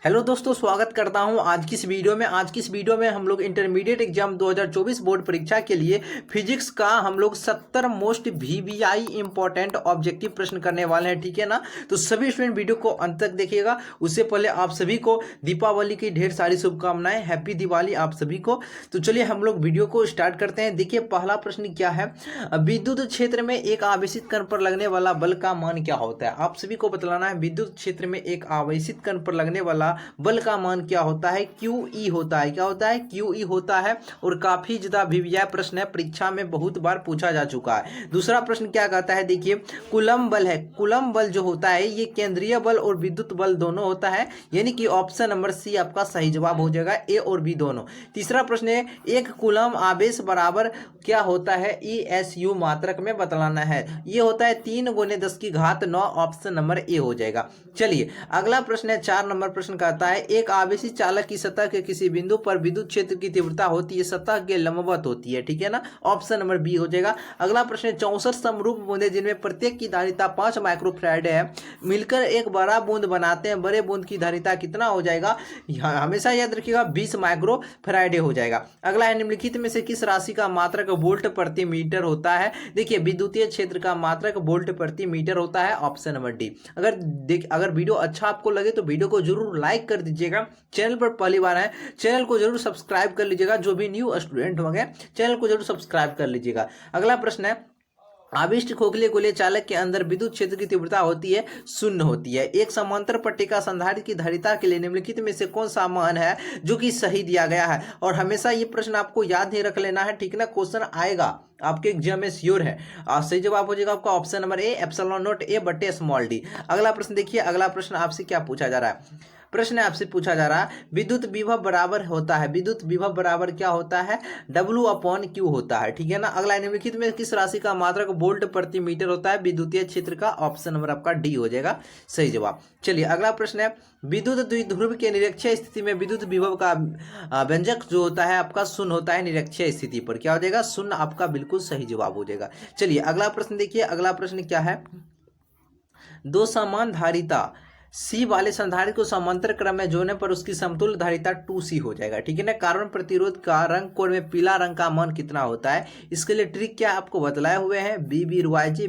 Hello दोस्तों, स्वागत करता हूं आज की इस वीडियो में हम लोग इंटरमीडिएट एग्जाम 2024 बोर्ड परीक्षा के लिए फिजिक्स का हम लोग 70 मोस्ट वीवीआई इंपॉर्टेंट ऑब्जेक्टिव प्रश्न करने वाले हैं। ठीक है ना। तो सभी स्टूडेंट वीडियो को अंत तक देखिएगा। उससे पहले आप सभी को दीपावली की ढेर सारी शुभकामनाएं। हैप्पी दिवाली आप सभी को। तो चलिए हम लोग वीडियो को स्टार्ट करते हैं। देखिए पहला प्रश्न क्या है, विद्युत क्षेत्र में एक आवेशित कण पर लगने वाला बल का मान क्या होता है। आप सभी को बतलाना है विद्युत क्षेत्र में एक आवेशित कण पर लगने वाला बल का मान क्या होता है। QE होता है। क्या होता है? QE होता है। और काफी ज्यादा वीवीआई प्रश्न है, परीक्षा में बहुत बार पूछा जा चुका है। दूसरा प्रश्न क्या कहता है, देखिए कूलम बल है। कूलम बल जो होता है ये केंद्रीय बल और विद्युत बल दोनों होता है, यानी कि ऑप्शन नंबर सी आपका सही जवाब हो जाएगा, ए और बी दोनों। तीसरा प्रश्न है, एक कूलम आवेश बराबर क्या होता है। ESU मात्रक में बतलाना है। ये होता है 3 × 10⁹ ऑप्शन नंबर ए हो जाएगा। चलिए अगला प्रश्न है 4 नंबर प्रश्न कहता है, एक आवेशित चालक की सतह के किसी बिंदु पर विद्युत क्षेत्र की तीव्रता होती है, सतह के लंबवत होती है। ठीक है ना। ऑप्शन नंबर बी हो जाएगा। अगला प्रश्न है 64 समरूप बूंदे जिनमें प्रत्येक की धारिता 5 माइक्रोफैराड है, मिलकर एक बड़ा बूंद बनाते हैं। बड़े बूंद की धारिता कितना हो जाएगा? हमेशा याद रखिएगा 20 माइक्रोफैराड हो जाएगा। अगला है, निम्नलिखित में से किस राशि का मात्रक वोल्ट प्रति मीटर होता है। देखिए विद्युतीय क्षेत्र का मात्रक वोल्ट प्रति मीटर होता है, ऑप्शन नंबर डी। अगर वीडियो अच्छा आपको लगे तो वीडियो को जरूर लाइक कर दीजिएगा। चैनल पर पहली बार है, चैनल को जरूर सब्सक्राइब कर लीजिएगा। जो भी न्यू स्टूडेंट होंगे चैनल को जरूर सब्सक्राइब कर लीजिएगा। अगला प्रश्न है, आविष्ट खोखले गोले चालक के अंदर विद्युत क्षेत्र की तीव्रता होती है, 0 होती है। एक समांतर पट्टिका संधारित्र की धारिता के लिए निम्नलिखित में से कौन सा मान है जो कि सही दिया गया है। और हमेशा ये प्रश्न आपको याद नहीं रख लेना है, ठीक ना। क्वेश्चन आएगा आपके एग्जाम में, श्योर है। सही जवाब हो जाएगा आपका ऑप्शन नंबर ए, ε0a/d। अगला प्रश्न देखिए, अगला प्रश्न आपसे क्या पूछा जा रहा है। प्रश्न आपसे पूछा जा रहा है, विद्युत विभव बराबर होता है, विद्युत विभव बराबर क्या होता है? W/Q होता है। ठीक है ना। अगला, निम्नलिखित में किस राशि का मात्रक वोल्ट प्रति मीटर होता है? विद्युतीय क्षेत्र का, ऑप्शन नंबर आपका डी हो जाएगा सही जवाब। चलिए अगला प्रश्न है, विद्युत द्विध्रुव के निरक्षीय स्थिति में विद्युत विभव का व्यंजक जो होता है आपका 0 होता है। निरक्षीय स्थिति पर क्या हो जाएगा? 0 आपका बिल्कुल सही जवाब हो जाएगा। चलिए अगला प्रश्न देखिए, अगला प्रश्न क्या है, दो समान धारिता सी वाले संधारित्र को समांतर क्रम में जोड़ने पर उसकी समतुल्य धारिता 2C हो जाएगा। ठीक है ना। कार्बन प्रतिरोध का रंग कोड में पीला रंग का मान कितना होता है? इसके लिए ट्रिक क्या आपको बतलाए हुए हैं, BBROYG।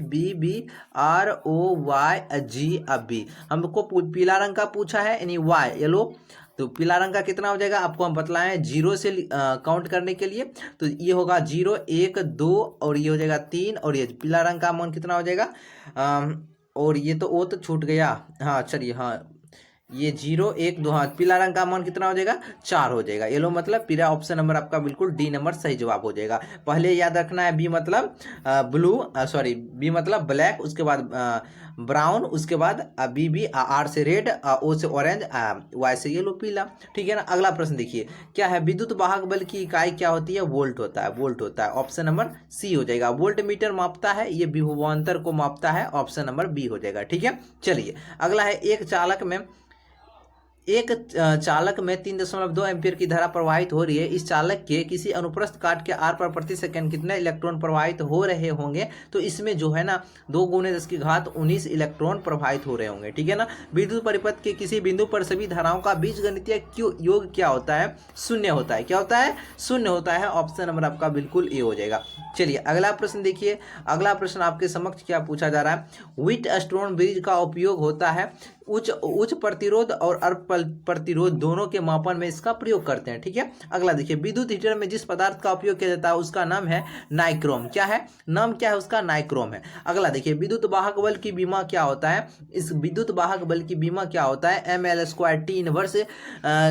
हमको पीला रंग का पूछा है, यानी वाई येलो। तो पीला रंग का कितना हो जाएगा आपको हम बतलाए हैं 0 से काउंट करने के लिए। तो ये होगा 0 1 2 और ये हो जाएगा 3 और ये पीला रंग का मान कितना हो जाएगा? और ये तो ओ तो छूट गया। हाँ चलिए, हाँ ये 0 1 2, हाँ पीला रंग का मान कितना हो जाएगा? 4 हो जाएगा। येलो मतलब पीला, ऑप्शन नंबर आपका बिल्कुल डी नंबर सही जवाब हो जाएगा। पहले याद रखना है बी मतलब ब्लू, सॉरी बी मतलब ब्लैक, उसके बाद ब्राउन, उसके बाद BB, आर से रेड, ओ से ऑरेंज, वाई से येलो पीला। ठीक है ना। अगला प्रश्न देखिए क्या है, विद्युत वाहक बल की इकाई क्या होती है? वोल्ट होता है, वोल्ट होता है, ऑप्शन नंबर सी हो जाएगा। वोल्ट मीटर मापता है, ये विभवांतर को मापता है, ऑप्शन नंबर बी हो जाएगा। ठीक है। चलिए अगला है, एक चालक में 3.2 एम्पीयर की धारा प्रवाहित हो रही है। इस चालक के किसी अनुप्रस्थ काट के आर पर प्रति सेकंड कितने इलेक्ट्रॉन प्रवाहित हो रहे होंगे? तो इसमें जो है ना 2 × 10⁻19 इलेक्ट्रॉन प्रवाहित हो रहे होंगे। ठीक है ना। विद्युत परिपथ के किसी बिंदु पर सभी धाराओं का बीजगणितीय योग क्या होता है? 0 होता है। क्या होता है? 0 होता है, ऑप्शन नंबर आपका बिल्कुल ए हो जाएगा। चलिए अगला प्रश्न देखिए, अगला प्रश्न आपके समक्ष क्या पूछा जा रहा है, व्हीटस्टोन ब्रिज का उपयोग होता है उच्च प्रतिरोध और अल्प प्रतिरोध दोनों के मापन में इसका प्रयोग करते हैं। ठीक है। अगला देखिए, विद्युत हीटर में जिस पदार्थ का उपयोग किया जाता है उसका नाम है नाइक्रोम। क्या है नाम? क्या है उसका? नाइक्रोम है। अगला देखिए, विद्युत वाहक बल की बीमा क्या होता है? इस विद्युत वाहक बल की बीमा क्या होता है? ML² T inverse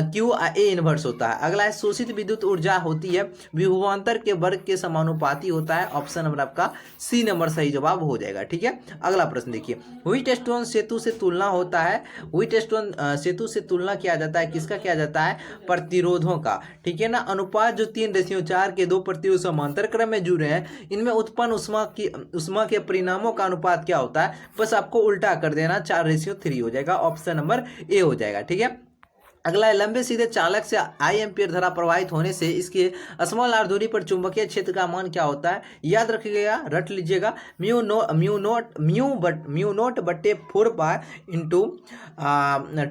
QA inverse होता है। अगला है, शोषित विद्युत ऊर्जा होती है विभवांतर के वर्ग के समानुपाती होता है, ऑप्शन नंबर आपका सी नंबर सही जवाब हो जाएगा। ठीक है। अगला प्रश्न देखिए, व्हीटस्टोन सेतु से तुलना होता है, व्हीटस्टोन सेतु से तुलना किया जाता है, किसका किया जाता है? प्रतिरोधों का। ठीक है ना। अनुपात जो 3:4 के 2 प्रतिरोध समांतर क्रम में जुड़े हैं, इनमें उत्पन्न उष्मा के परिणामों का अनुपात क्या होता है? बस आपको उल्टा कर देना, 4:3 हो जाएगा, ऑप्शन नंबर ए हो जाएगा। ठीक है। अगला है लंबे सीधे चालक से आई एम्पियर धारा प्रवाहित होने से इसके स्मॉल आर दूरी पर चुंबकीय क्षेत्र का मान क्या होता है। याद रखिएगा, रट लीजिएगा, म्यू नोट बट्टे 4 पाई इंटू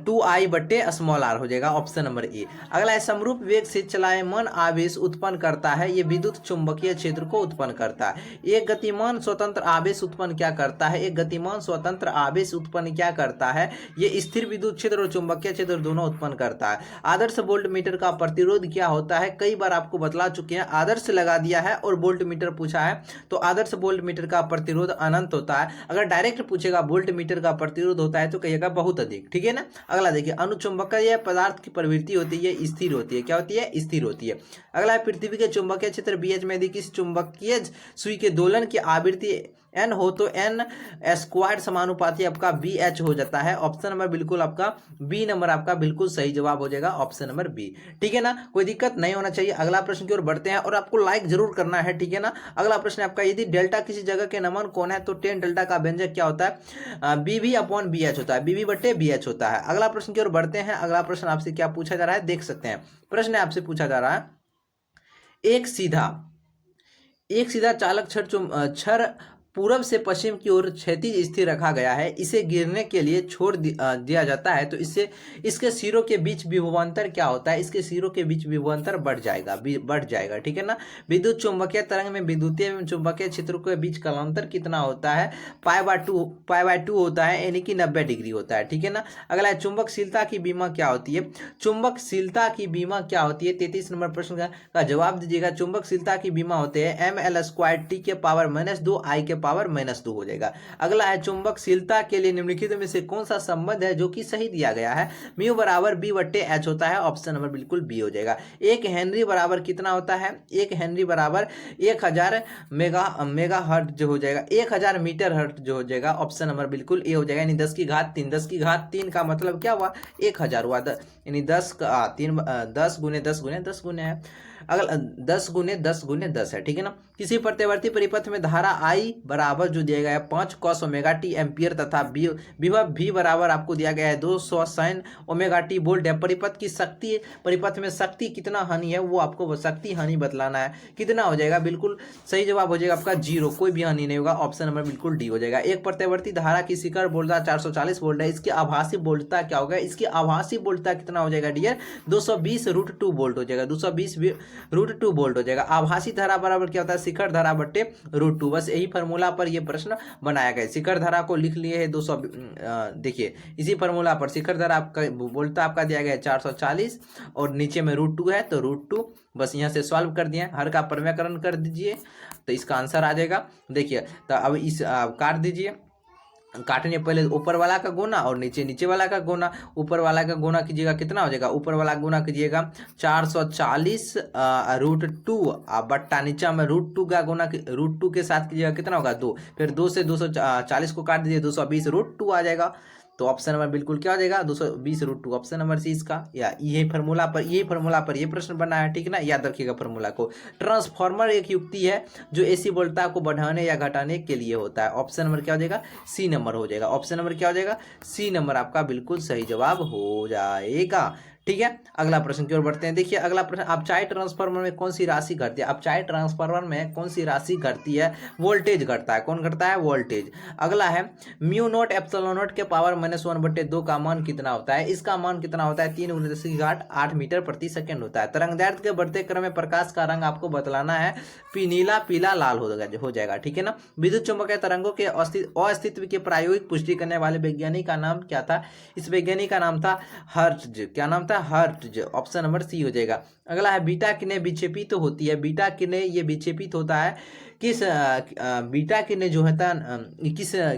2I बट्टे स्मॉल आर हो जाएगा, ऑप्शन नंबर ए। अगला है समरूप वेग से चलायमान आवेश उत्पन्न करता है, ये विद्युत चुंबकीय क्षेत्र को उत्पन्न करता है। एक गतिमान स्वतंत्र आवेश उत्पन्न क्या करता है, एक गतिमान स्वतंत्र आवेश उत्पन्न क्या करता है, ये स्थिर विद्युत क्षेत्र और चुंबकीय क्षेत्र दोनों उत्पन्न करता है। आदर्श वोल्ट मीटर का प्रतिरोध क्या होता है, कई बार आपको बतला चुके हैं, आदर्श लगा दिया है और वोल्ट मीटर पूछा है तो आदर्श वोल्ट मीटर का प्रतिरोध अनंत होता है। अगर डायरेक्ट पूछेगा वोल्ट मीटर का प्रतिरोध होता है तो कहिएगा बहुत अधिक, ठीक है ना। अगला देखिए, अनुचुंबकीय पदार्थ की प्रवृत्ति होती है, स्थिर होती है, क्या होती है, स्थिर होती है। अगला है पृथ्वी के चुंबकीय क्षेत्र BH में यदि किसी चुंबकीय सुई के दोलन की आवृत्ति n हो तो n स्क्वायर समानुपाती आपका BH हो जाता है। ऑप्शन नंबर बिल्कुल आपका बी नंबर आपका बिल्कुल सही जवाब हो जाएगा, ऑप्शन नंबर बी, ठीक है ना, कोई दिक्कत नहीं होना चाहिए। अगला प्रश्न की ओर बढ़ते हैं और आपको लाइक जरूर करना है, ठीक है ना। अगला प्रश्न आपका, यदि डेल्टा किसी जगह के नमन कोण है तो टेन डेल्टा का व्यंजक क्या होता है, BV/BH होता है, BV/BH होता है। अगला प्रश्न की ओर बढ़ते हैं। अगला प्रश्न आपसे क्या पूछा जा रहा है, देख सकते हैं। प्रश्न आपसे पूछा जा रहा है, एक सीधा चालक छड़ पूरब से पश्चिम की ओर क्षैतिज स्थिर रखा गया है, इसे गिरने के लिए छोड़ दिया जाता है तो इससे इसके सिरों के बीच विभवांतर क्या होता है, इसके सिरों के बीच विभवांतर बढ़ जाएगा, ठीक है ना। विद्युत चुंबकीय तरंग में विद्युतीय एवं चुंबकीय क्षेत्रों के बीच कालांतर कितना होता है, पाई/2 होता है, यानी कि 90 डिग्री होता है, ठीक है ना। अगला है चुंबकशीलता की बीमा क्या होती है, चुंबकशीलता की बीमा क्या होती है, 33 नंबर प्रश्न का जवाब दीजिएगा। चुंबकशीलता की बीमा होते हैं ml² के पावर -2 I के पावर -2 हो जाएगा। अगला है चुंबकशीलता के लिए निम्नलिखित में से कौन सा संबंध है जो कि सही दिया गया है, म्यू बराबर B/H होता है, ऑप्शन नंबर बिल्कुल बी हो जाएगा। 1 हेनरी बराबर कितना होता है, 1 हेनरी बराबर 1000 मेगा हर्ट्ज हो जाएगा, 1000 मीटर हर्ट्ज हो जाएगा, ऑप्शन नंबर बिल्कुल ए हो जाएगा, यानी 10 की घात 3, 10 की घात 3 का मतलब क्या हुआ, 1000 हुआ, यानी 10 का 3 10 गुने 10 गुने 10 गुने है, अगला 10 गुने 10 गुने 10 है, ठीक है ना। किसी प्रतिवर्ती परिपथ में धारा I बराबर जो दिया गया है 5 cos ωt एम्पियर तथा विभव V बराबर आपको दिया गया है 200 sin ωt वोल्ट है। परिपथ में शक्ति कितना हानि है वो आपको शक्ति हानि बतलाना है, कितना हो जाएगा, बिल्कुल सही जवाब हो जाएगा आपका 0, कोई भी हानि नहीं होगा, ऑप्शन नंबर बिल्कुल डी हो जाएगा। एक प्रतिवर्ती धारा की शिखर वोल्टता 440 वोल्ट है, इसकी आभासी वोल्टता क्या होगा, इसकी आभासी वोल्टता कितना हो जाएगा डियर, 220√2 वोल्ट हो जाएगा, 220√2 वोल्ट हो जाएगा। आभासी धारा बराबर क्या होता है, शिखर धारा बट्टे √2, बस यही फार्मूला पर ये प्रश्न बनाया गया है। शिखर धारा को लिख लिए है 200, देखिए इसी फार्मूला पर शिखर धारा आपका वोल्टता आपका दिया गया है 440 और नीचे में √2 है तो √2, बस यहाँ से सॉल्व कर दिए, हर का प्रमेयकरण कर दीजिए तो इसका आंसर आ जाएगा। देखिए तो अब इस काट दीजिए, काटने पहले ऊपर वाला का गुना और नीचे वाला का गुना, ऊपर वाला का गुना कीजिएगा कितना हो जाएगा, ऊपर वाला गुना कीजिएगा 440√2 बट्टा नीचे में √2 का गुना √2 के साथ कीजिएगा कितना होगा 2, फिर 2 से 240 को काट दीजिए 220√2 आ जाएगा, तो ऑप्शन नंबर बिल्कुल क्या हो जाएगा 220√2, ऑप्शन नंबर सी इसका, या यही फार्मूला पर ये प्रश्न बना है, ठीक है ना, याद रखिएगा फार्मूला को। ट्रांसफार्मर एक युक्ति है जो एसी वोल्टता को बढ़ाने या घटाने के लिए होता है, ऑप्शन नंबर क्या हो जाएगा, सी नंबर हो जाएगा, ऑप्शन नंबर क्या हो जाएगा, सी नंबर आपका बिल्कुल सही जवाब हो जाएगा, ठीक है। अगला प्रश्न की ओर बढ़ते हैं। देखिए अगला प्रश्न, अपचाई ट्रांसफार्मर में कौन सी राशि घटती है, अपचाई ट्रांसफार्मर में कौन सी राशि घटती है, वोल्टेज घटता है, कौन घटता है, वोल्टेज। अगला है म्यू नॉट एप्सिलॉन नॉट के पावर -1/2 का मान कितना होता है, इसका मान कितना होता है 3 × 10⁸ मीटर प्रति सेकंड होता है। तरंगदैर्घ्य के बढ़ते क्रम में प्रकाश का रंग आपको बतलाना है, नीला पीला लाल हो जाएगा, ठीक है ना। विद्युत चुंबकीय तरंगों के अस्तित्व की प्रायोगिक पुष्टि करने वाले वैज्ञानिक का नाम क्या था, इस वैज्ञानिक का नाम था हर्ट्ज, क्या नाम था, हर्ट्ज, ऑप्शन नंबर सी हो जाएगा। अगला है बीटा किरणें विक्षेपित तो होती है, बीटा किरणें ये विक्षेपित होता है किस, बीटा किरणें जो है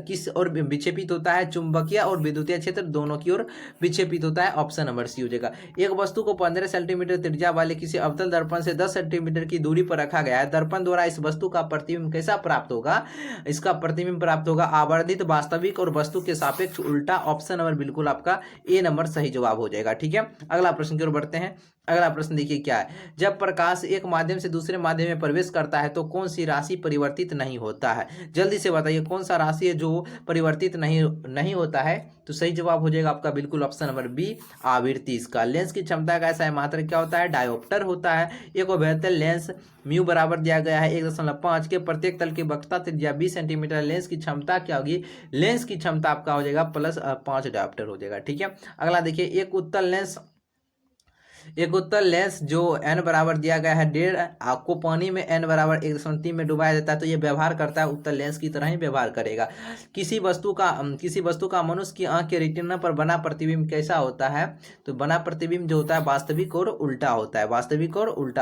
किस और विक्षेपित होता है, चुंबकीय और विद्युतीय क्षेत्र दोनों की ओर विक्षेपित होता है, ऑप्शन नंबर सी हो जाएगा। एक वस्तु को 15 सेंटीमीटर त्रिज्या वाले किसी अवतल दर्पण से 10 सेंटीमीटर की दूरी पर रखा गया है, दर्पण द्वारा इस वस्तु का प्रतिबिंब कैसा प्राप्त होगा, इसका प्रतिबिंब प्राप्त होगा आवर्धित, वास्तविक और वस्तु के सापेक्ष उल्टा, ऑप्शन नंबर बिल्कुल आपका ए नंबर सही जवाब हो जाएगा, ठीक है। अगला प्रश्न की ओर बढ़ते हैं। अगला प्रश्न देखिए क्या है, जब प्रकाश एक माध्यम से दूसरे माध्यम में प्रवेश करता है तो कौन सी राशि परिवर्तित नहीं होता है? जल्दी से बताइए कौन सा राशि है जो परिवर्तित नहीं होता है? तो सही जवाब हो जाएगा आपका बिल्कुल ऑप्शन नंबर बी, आवृत्ति। इसका लेंस की क्षमता का ऐसा मात्रक क्या होता है? डायोप्टर होता है। एक बेहतर लेंस म्यू बराबर दिया गया है 1.5 के, प्रत्येक तल की वक्रता त्रिज्या 20 सेंटीमीटर। लेंस की क्षमता क्या होगी? लेंस की क्षमता आपका हो जाएगा +5 डायोप्टर हो जाएगा। ठीक है, अगला देखिए, एक उत्तल लेंस जो n बराबर दिया गया है 1.5, आपको पानी में n बराबर 1.3 में डुबाया जाता है तो ये व्यवहार करता है उत्तल लेंस की तरह ही व्यवहार करेगा। किसी वस्तु का मनुष्य की आंख के रेटिना पर बना प्रतिबिंब कैसा होता है? तो बना प्रतिबिंब जो होता है वास्तविक और उल्टा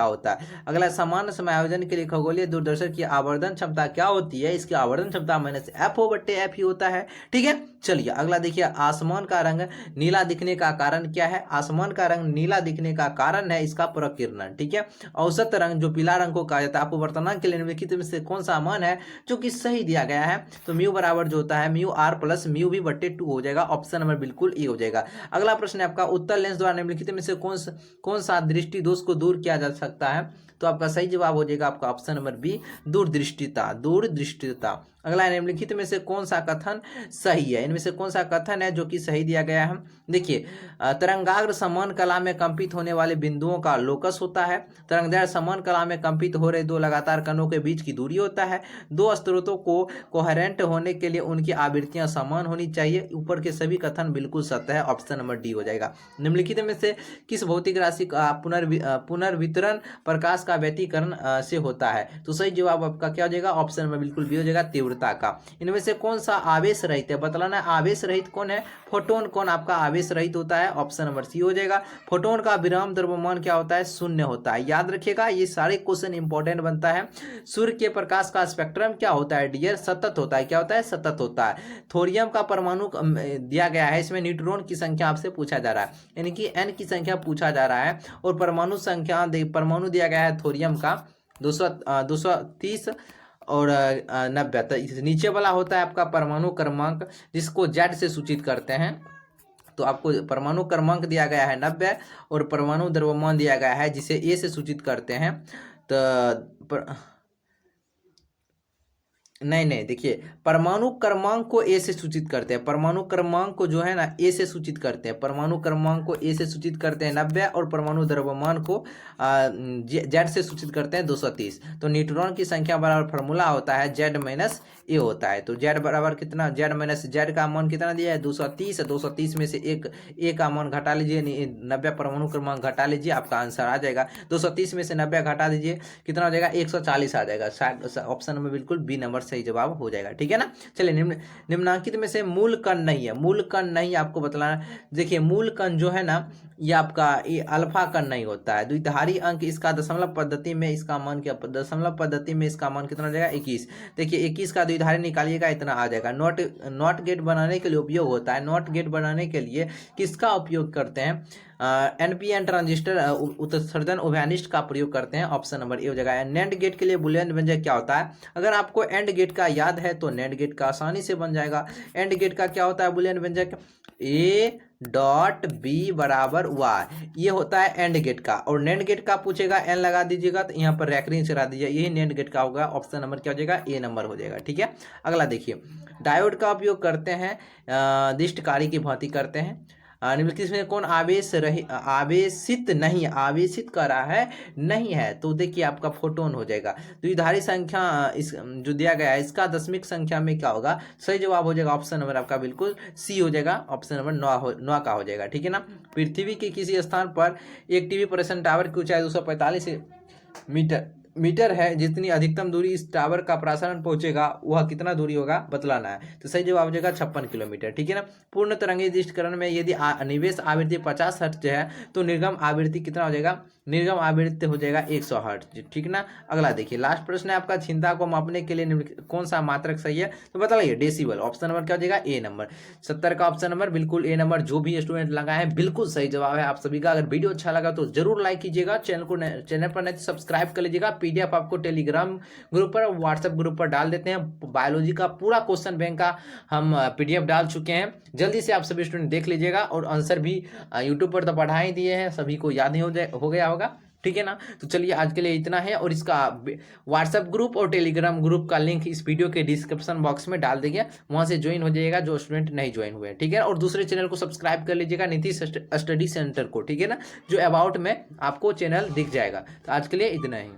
होता है। अगला, समान समायोजन के लिए खगोलीय दूरदर्शन की आवर्धन क्षमता क्या होती है? इसकी आवर्धन क्षमता -f/f ही होता है। ठीक है, चलिए अगला देखिए, आसमान का रंग नीला दिखने का कारण क्या है? आसमान का रंग नीला दिखने का कारण है इसका प्रकिरण। ठीक है, औसत रंग जो पीला रंग को कहा जाता है, आपको वर्तमान के लिए निम्नलिखित में से कौन सा मान है जो कि सही दिया गया है? तो म्यू बराबर जो होता है μr + μv/2 हो जाएगा। ऑप्शन नंबर बिल्कुल ए हो जाएगा। अगला प्रश्न है आपका, उत्तल लेंस द्वारा निम्नलिखित में से कौन सा दृष्टि दोष को दूर किया जा सकता है? तो आपका सही जवाब हो जाएगा आपका ऑप्शन नंबर बी, दूरदृष्टिता। अगला, निम्नलिखित में से कौन सा कथन सही है? इनमें से कौन सा कथन है जो कि सही दिया गया है? देखिए, तरंगाग्र समान कला में कंपित होने वाले बिंदुओं का लोकस होता है। तरंगदैर्घ्य समान कला में कंपित हो रहे दो लगातार कणों के बीच की दूरी होता है। दो स्रोतों को कोहेरेंट होने के लिए उनकी आवृत्तियां समान होनी चाहिए। ऊपर के सभी कथन बिल्कुल सत्य है। ऑप्शन नंबर डी हो जाएगा। निम्नलिखित में से किस भौतिक राशि का पुनर्वितरण प्रकाश का व्यतिकरण से होता है? तो सही जवाब आपका क्या हो जाएगा? ऑप्शन नंबर बिल्कुल बी हो जाएगा, तीव्रता का। इनमें से कौन सा आवेश रहित है? बतलाना, आवेश रहित कौन है? फोटोन कौन आपका आवेश रहित होता है? ऑप्शन नंबर सी हो जाएगा। फोटोन का विराम द्रव्यमान क्या होता है? शून्य होता है। याद रखिएगा, ये सारे क्वेश्चन इंपॉर्टेंट बनता है। सूर्य के प्रकाश का स्पेक्ट्रम क्या होता है डियर? सतत होता है। क्या होता है? सतत होता है। थोरियम का परमाणु दिया गया है, इसमें न्यूट्रॉन की संख्या आपसे पूछा जा रहा है, यानी कि n की संख्या पूछा जा रहा है। और परमाणु दिया गया है थोरियम का 230 और 90। तो नीचे वाला होता है आपका परमाणु क्रमांक, जिसको Z से सूचित करते हैं। तो आपको परमाणु क्रमांक दिया गया है 90 और परमाणु द्रव्यमान दिया गया है जिसे A से सूचित करते हैं। तो नहीं, देखिए, परमाणु क्रमांक को ए से सूचित करते हैं। परमाणु क्रमांक को जो है ना ए से सूचित करते हैं। परमाणु क्रमांक को ए से सूचित करते हैं 90 और परमाणु द्रव्यमान को जेड से सूचित करते हैं 230। तो न्यूट्रॉन की संख्या बराबर फॉर्मूला होता है Z - ए होता है। तो Z बराबर कितना? Z का मान कितना दिया है? 230। 230 में से एक ए का मान घटा लीजिए, 90 परमाणु क्रमांक घटा लीजिए, आपका आंसर आ जाएगा। 230 में से 90 घटा दीजिए, कितना हो जाएगा? 140 आ जाएगा। ऑप्शन नंबर बिल्कुल बी नंबर सही जवाब हो जाएगा। ठीक है ना। चलिए, निम्नांकित में से मूल कण नहीं है। मूल कण नहीं आपको बतलाना। देखिए, मूल कण जो है ना, ये आपका ये अल्फा कण नहीं होता है। द्विधारी अंक इसका दशमलव पद्धति में इसका मान क्या? दशमलव पद्धति में इसका मान कितना हो जाएगा? 21। देखिए, 21 का द्विधारी निकालिएगा, इतना आ जाएगा। नॉट गेट बनाने के लिए उपयोग होता है। नॉट गेट बनाने के लिए किसका उपयोग करते हैं? NPN ट्रांजिस्टर उत्सर्जन उभयनिष्ठ का प्रयोग करते हैं। ऑप्शन नंबर ए हो जाएगा। नैंड गेट के लिए बुलियन व्यंजक क्या होता है? अगर आपको एंड गेट का याद है तो नैंड गेट का आसानी से बन जाएगा। एंड गेट का क्या होता है बुलियन व्यंजक? A.B = Y, ये होता है एंड गेट का। और नैंड गेट का पूछेगा, एन लगा दीजिएगा, तो यहाँ पर रैकरिंग चला दीजिए, यही नैंड गेट का होगा। ऑप्शन नंबर क्या हो जाएगा? ए नंबर हो जाएगा। ठीक है, अगला देखिए, डायोड का उपयोग करते हैं दृष्टकारी की भांति करते हैं। निम्नलिखित में कौन आवेशित कर रहा है? नहीं है। तो देखिए, आपका फोटोन हो जाएगा। द्विधारी संख्या इस जो दिया गया है, इसका दशमिक संख्या में क्या होगा? सही जवाब हो जाएगा ऑप्शन नंबर आपका बिल्कुल सी हो जाएगा। ऑप्शन नंबर 9 का हो जाएगा। ठीक है ना। पृथ्वी के किसी स्थान पर एक टीवी प्रसारण टावर की ऊंचाई 245 मीटर है। जितनी अधिकतम दूरी इस टावर का प्रसारण पहुंचेगा वह कितना दूरी होगा बतलाना है। तो सही जवाब हो जाएगा 56 किलोमीटर। ठीक है ना। पूर्ण तरंगी दृष्टिकरण में यदि निवेश आवृत्ति 50 हर्ट्ज है तो निर्गम आवृत्ति कितना हो जाएगा? निर्गम आवृत्ति हो जाएगा 100 हर्ट्ज। ठीक ना। अगला देखिए, लास्ट प्रश्न है आपका, क्षमता को मापने के लिए कौन सा मात्रक सही है? तो बताइए, डेसिबल। ऑप्शन नंबर क्या हो जाएगा? ए नंबर। 70 का ऑप्शन नंबर बिल्कुल ए नंबर। जो भी स्टूडेंट लगाए हैं बिल्कुल सही जवाब है आप सभी का। अगर वीडियो अच्छा लगा तो जरूर लाइक कीजिएगा, चैनल पर नहीं तो सब्सक्राइब कर लीजिएगा। PDF आपको टेलीग्राम ग्रुप पर, व्हाट्सएप ग्रुप पर डाल देते हैं। बायोलॉजी का पूरा क्वेश्चन बैंक का हम PDF डाल चुके हैं। जल्दी से आप सभी स्टूडेंट देख लीजिएगा। और आंसर भी यूट्यूब पर तो पढ़ा ही दिए हैं, सभी को याद नहीं हो गया होगा। ठीक है ना। तो चलिए आज के लिए इतना है, और इसका व्हाट्सएप ग्रुप और टेलीग्राम ग्रुप का लिंक इस वीडियो के डिस्क्रिप्शन बॉक्स में डाल दिया, वहां से ज्वाइन हो जाइएगा जो स्टूडेंट नहीं ज्वाइन हुए, ठीक है। और दूसरे चैनल को सब्सक्राइब कर लीजिएगा, नीतीश स्टडी सेंटर को, ठीक है ना, जो अबाउट में आपको चैनल दिख जाएगा। तो आज के लिए इतना ही।